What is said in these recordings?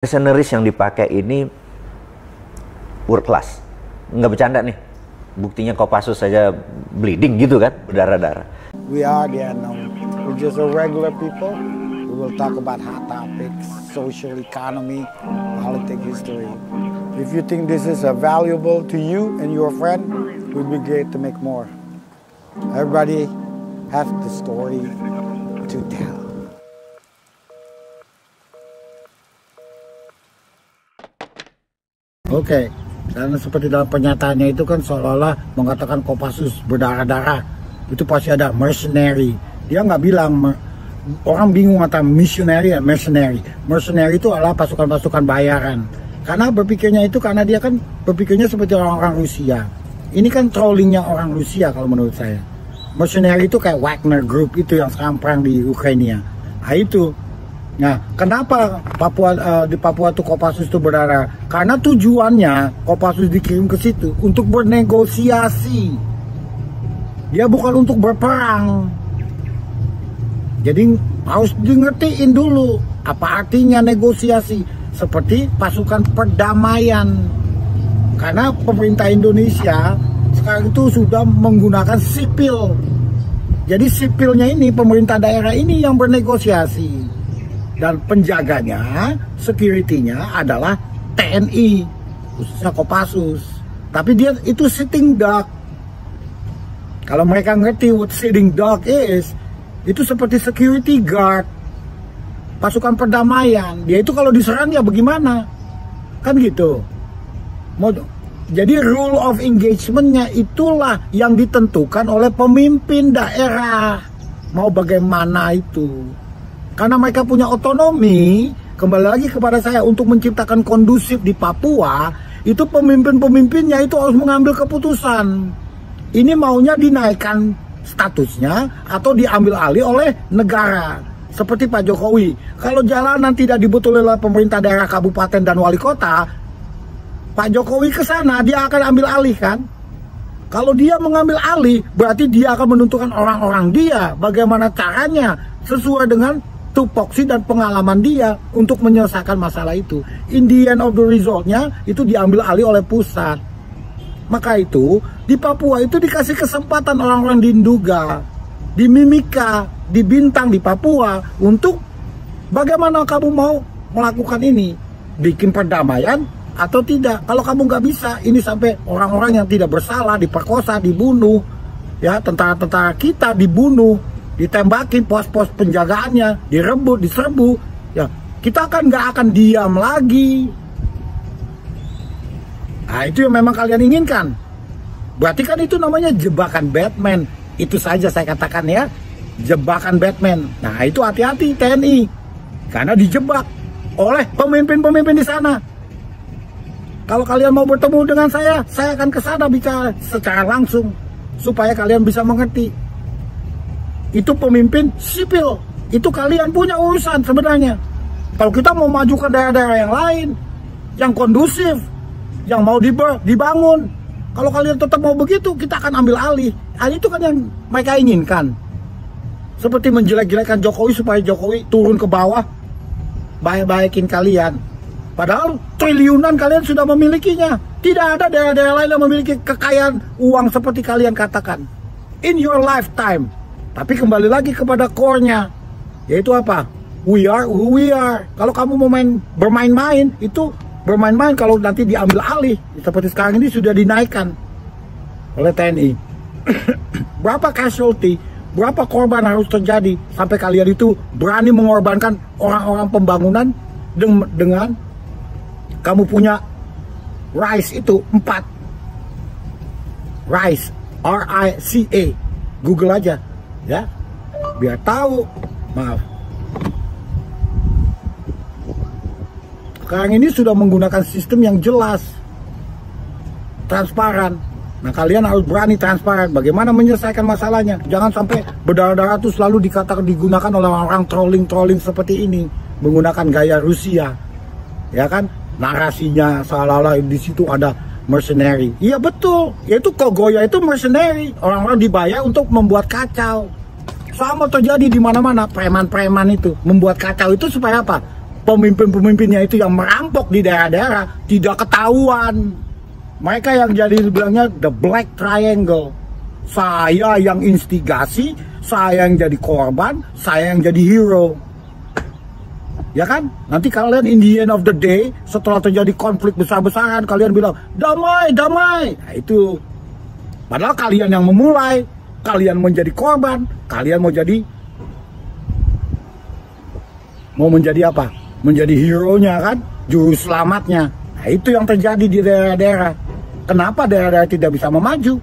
Mercenaries yang dipakai ini world class, nggak bercanda nih. Buktinya Kopassus saja bleeding gitu kan, berdarah-darah. We are the unknown. We're just a regular people. We will talk about hot topics, social economy, politics, history. If you think this is valuable to you and your friend, it would be great to make more. Everybody has the story to tell. Oke, karena seperti dalam pernyataannya itu kan seolah-olah mengatakan Kopassus berdarah-darah. Itu pasti ada mercenary. Dia nggak bilang, orang bingung antara missionary dan mercenary. Mercenary itu adalah pasukan-pasukan bayaran. Karena berpikirnya itu, karena dia kan berpikirnya seperti orang-orang Rusia. Ini kan trollingnya orang Rusia kalau menurut saya. Mercenary itu kayak Wagner Group itu yang sekarang perang di Ukraina. Nah itu. Nah, kenapa di Papua itu Kopassus itu berdarah? Karena tujuannya Kopassus dikirim ke situ untuk bernegosiasi. Dia bukan untuk berperang. Jadi harus ngertiin dulu apa artinya negosiasi. Seperti pasukan perdamaian. Karena pemerintah Indonesia sekarang itu sudah menggunakan sipil. Jadi sipilnya ini, pemerintah daerah ini yang bernegosiasi. Dan penjaganya, security-nya adalah TNI, khususnya Kopassus. Tapi dia itu sitting duck. Kalau mereka ngerti what sitting duck is, itu seperti security guard, pasukan perdamaian. Dia itu kalau diserang ya bagaimana? Kan gitu. Jadi rule of engagement-nya itulah yang ditentukan oleh pemimpin daerah. Mau bagaimana itu? Karena mereka punya otonomi, kembali lagi kepada saya, untuk menciptakan kondusif di Papua, itu pemimpin-pemimpinnya itu harus mengambil keputusan. Ini maunya dinaikkan statusnya atau diambil alih oleh negara. Seperti Pak Jokowi. Kalau jalanan tidak dibetulkan oleh pemerintah daerah, kabupaten, dan wali kota, Pak Jokowi ke sana, dia akan ambil alih kan? Kalau dia mengambil alih, berarti dia akan menentukan orang-orang dia. Bagaimana caranya sesuai dengan tupoksi dan pengalaman dia untuk menyelesaikan masalah itu. In the end of the result-nya itu diambil alih oleh pusat. Maka itu di Papua itu dikasih kesempatan orang-orang di Nduga, di Mimika, di Bintang, di Papua untuk bagaimana kamu mau melakukan ini, bikin perdamaian atau tidak. Kalau kamu nggak bisa, ini sampai orang-orang yang tidak bersalah diperkosa, dibunuh, ya tentara-tentara kita dibunuh, ditembakin, pos-pos penjagaannya direbut, diserbu, ya kita kan nggak akan diam lagi. Nah itu yang memang kalian inginkan. Berarti kan itu namanya jebakan Batman. Itu saja saya katakan ya, jebakan Batman. Nah itu hati-hati TNI, karena dijebak oleh pemimpin-pemimpin di sana. Kalau kalian mau bertemu dengan saya akan ke sana bicara secara langsung supaya kalian bisa mengerti. Itu pemimpin sipil, itu kalian punya urusan sebenarnya. Kalau kita mau maju ke daerah-daerah yang lain, yang kondusif, yang mau dibangun, kalau kalian tetap mau begitu, kita akan ambil alih. Hal itu kan yang mereka inginkan. Seperti menjelek-jelekan Jokowi supaya Jokowi turun ke bawah, baik-baikin kalian. Padahal triliunan kalian sudah memilikinya. Tidak ada daerah-daerah lain yang memiliki kekayaan uang seperti kalian katakan. In your lifetime. Tapi kembali lagi kepada core-nya, yaitu apa? We are who we are. Kalau kamu mau bermain-main, itu bermain-main kalau nanti diambil alih. Seperti sekarang ini sudah dinaikkan oleh TNI. Berapa casualty, berapa korban harus terjadi sampai kalian itu berani mengorbankan orang-orang pembangunan dengan kamu punya RICE itu 4. RICE, R-I-C-A. Google aja. Ya, biar tahu. Maaf. Sekarang ini sudah menggunakan sistem yang jelas, transparan. Nah, kalian harus berani transparan. Bagaimana menyelesaikan masalahnya? Jangan sampai berdarah-darah itu selalu digunakan oleh orang trolling seperti ini, menggunakan gaya Rusia, ya kan? Narasinya seolah-olah di situ ada mercenary. Iya betul, yaitu Kogoya itu mercenary. Orang-orang dibayar untuk membuat kacau. Sama terjadi di mana-mana, preman-preman itu membuat kacau itu supaya apa? pemimpin-pemimpinnya itu yang merampok di daerah-daerah tidak ketahuan. Mereka yang jadi bilangnya the black triangle. Saya yang instigasi, saya yang jadi korban, saya yang jadi hero. Ya kan? Nanti kalian in the end of the day, setelah terjadi konflik besar-besaran, kalian bilang damai, damai. Nah, itu padahal kalian yang memulai, kalian menjadi korban, kalian mau menjadi apa? Menjadi hero-nya kan? Juru selamatnya. Nah, itu yang terjadi di daerah-daerah. Kenapa daerah-daerah tidak bisa memaju?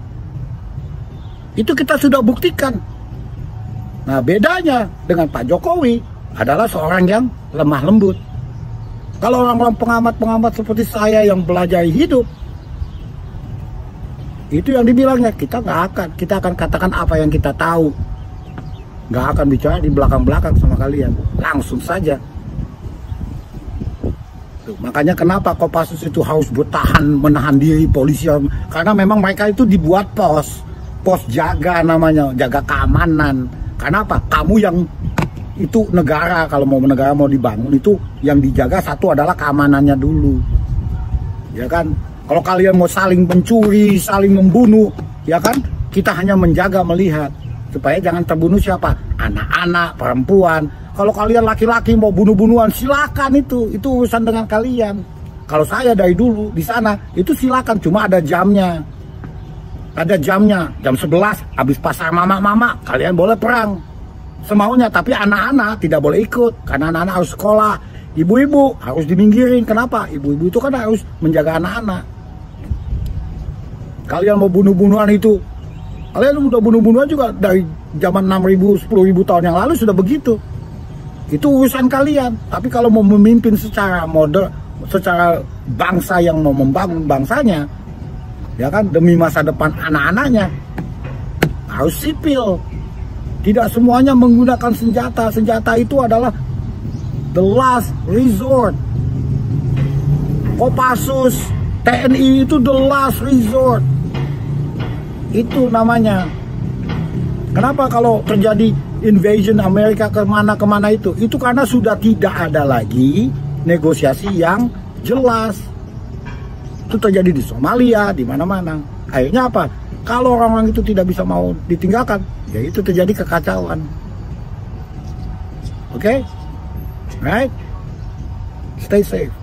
Itu kita sudah buktikan. Nah, bedanya dengan Pak Jokowi adalah seorang yang lemah lembut. Kalau orang-orang pengamat-pengamat seperti saya yang belajar hidup, itu yang dibilangnya, kita akan katakan apa yang kita tahu. Nggak akan bicara di belakang-belakang sama kalian. Langsung saja. Makanya kenapa Kopassus itu harus menahan diri polisi, karena memang mereka itu dibuat pos jaga namanya, jaga keamanan. Karena apa? Kamu yang itu negara, kalau negara mau dibangun itu yang dijaga satu adalah keamanannya dulu, ya kan? Kalau kalian mau saling mencuri, saling membunuh, ya kan? Kita hanya menjaga, melihat supaya jangan terbunuh siapa? Anak-anak, perempuan. Kalau kalian laki-laki mau bunuh-bunuhan, silakan, itu urusan dengan kalian. Kalau saya dari dulu di sana, itu silakan, cuma ada jamnya. Ada jamnya, jam 11, habis pasar mama-mama, kalian boleh perang. Semaunya, tapi anak-anak tidak boleh ikut, karena anak-anak harus sekolah. Ibu-ibu harus diminggirin, kenapa? Ibu-ibu itu kan harus menjaga anak-anak. Kalian mau bunuh-bunuhan itu, kalian udah bunuh-bunuhan juga dari zaman 6.000, 10.000 tahun yang lalu sudah begitu. Itu urusan kalian. Tapi kalau mau memimpin secara model, secara bangsa yang mau membangun bangsanya, ya kan, demi masa depan anak-anaknya, harus sipil. Tidak semuanya menggunakan senjata. Senjata itu adalah the last resort. Kopassus, TNI itu the last resort. Itu namanya. Kenapa kalau terjadi invasion Amerika kemana-kemana itu karena sudah tidak ada lagi negosiasi yang jelas. Itu terjadi di Somalia, di mana-mana. Akhirnya apa? Kalau orang-orang itu tidak bisa mau ditinggalkan, ya itu terjadi kekacauan. Oke? Right? Stay safe.